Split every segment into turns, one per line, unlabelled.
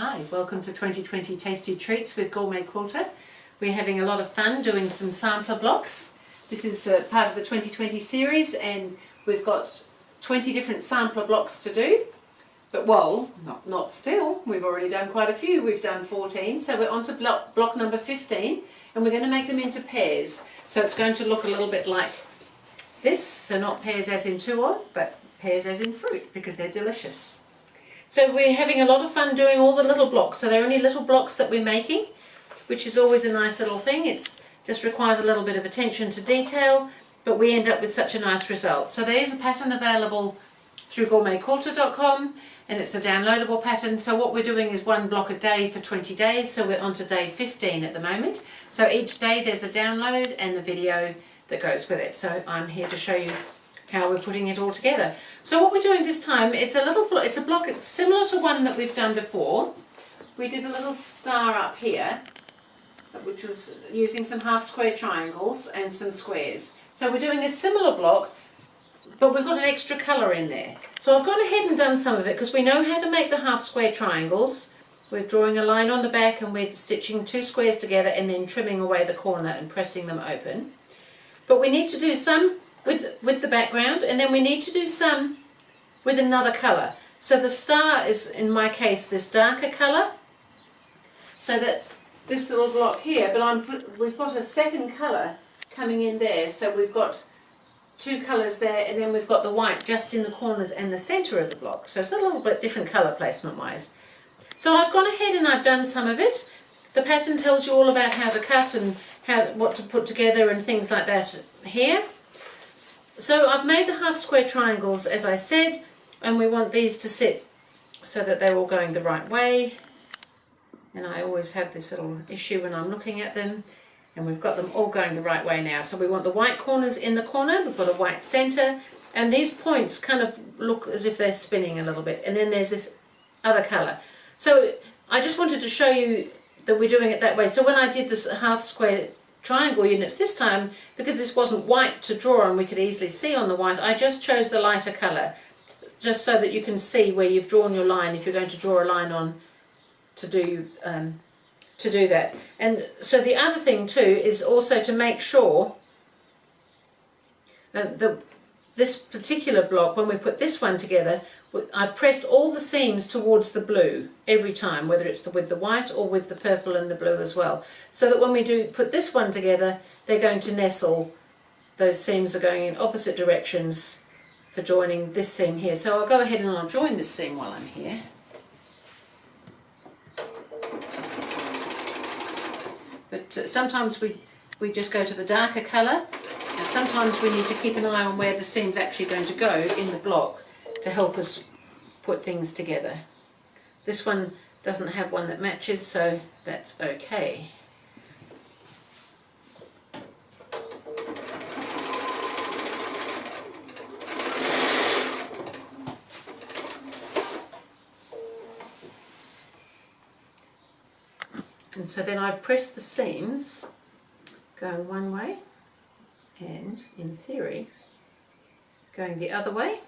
Hi, welcome to 2020 Tasty Treats with GourmetQuilter. We're having a lot of fun doing some sampler blocks. This is part of the 2020 series and we've got 20 different sampler blocks to do. But not still, we've already done quite a few. We've done 14, so we're on to block number 15 and we're going to make them into pairs. So it's going to look a little bit like this, so not pears as in two of, but pears as in fruit, because they're delicious. So we're having a lot of fun doing all the little blocks. So they're only little blocks that we're making, which is always a nice little thing. It just requires a little bit of attention to detail, but we end up with such a nice result. So there is a pattern available through GourmetQuilter.com, and it's a downloadable pattern. So what we're doing is one block a day for 20 days. So we're on to day 15 at the moment. So each day there's a download and the video that goes with it. So I'm here to show you how we're putting it all together. So what we're doing this time, it's a block it's similar to one that we've done before. We did a little star up here, which was using some half square triangles and some squares. So we're doing a similar block, but we've got an extra colour in there. So I've gone ahead and done some of it because we know how to make the half square triangles. We're drawing a line on the back and we're stitching two squares together and then trimming away the corner and pressing them open. But we need to do some with the background, and then we need to do some with another colour. So the star is, in my case, this darker colour. So that's this little block here, but we've got a second colour coming in there. So we've got two colours there, and then we've got the white just in the corners and the centre of the block. So it's a little bit different colour placement wise. So I've gone ahead and I've done some of it. The pattern tells you all about how to cut and what to put together and things like that here. So I've made the half square triangles, as I said, and we want these to sit so that they're all going the right way. And I always have this little issue when I'm looking at them, and we've got them all going the right way now. So we want the white corners in the corner, we've got a white centre, and these points kind of look as if they're spinning a little bit, and then there's this other colour. So I just wanted to show you that we're doing it that way. So when I did this half square triangle units this time, because this wasn't white to draw and we could easily see on the white, I just chose the lighter colour just so that you can see where you've drawn your line if you're going to draw a line on to do that. And so the other thing too is also to make sure that this particular block, when we put this one together, I've pressed all the seams towards the blue every time, whether it's with the white or with the purple and the blue as well. So that when we do put this one together, they're going to nestle. Those seams are going in opposite directions for joining this seam here. So I'll go ahead and I'll join this seam while I'm here. But sometimes we just go to the darker colour, and sometimes we need to keep an eye on where the seam's actually going to go in the block to help us put things together. This one doesn't have one that matches, so that's okay. And so then I press the seams going one way and, in theory, going the other way.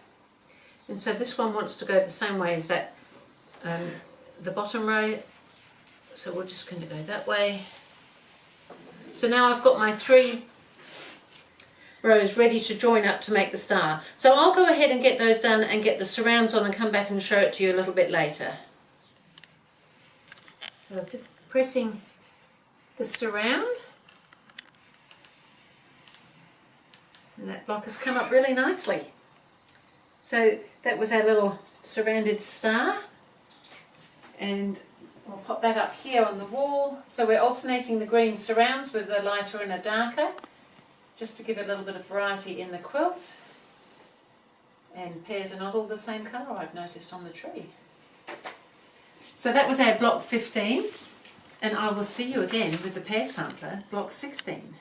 And so this one wants to go the same way as that, the bottom row. So we're just going to go that way. So now I've got my 3 rows ready to join up to make the star. So I'll go ahead and get those done and get the surrounds on and come back and show it to you a little bit later. So I'm just pressing the surround. And that block has come up really nicely. So that was our little surrounded star, and we'll pop that up here on the wall. So we're alternating the green surrounds with a lighter and a darker, just to give it a little bit of variety in the quilt. And pears are not all the same colour, I've noticed on the tree. So that was our block 15, and I will see you again with the pear sampler, block 16.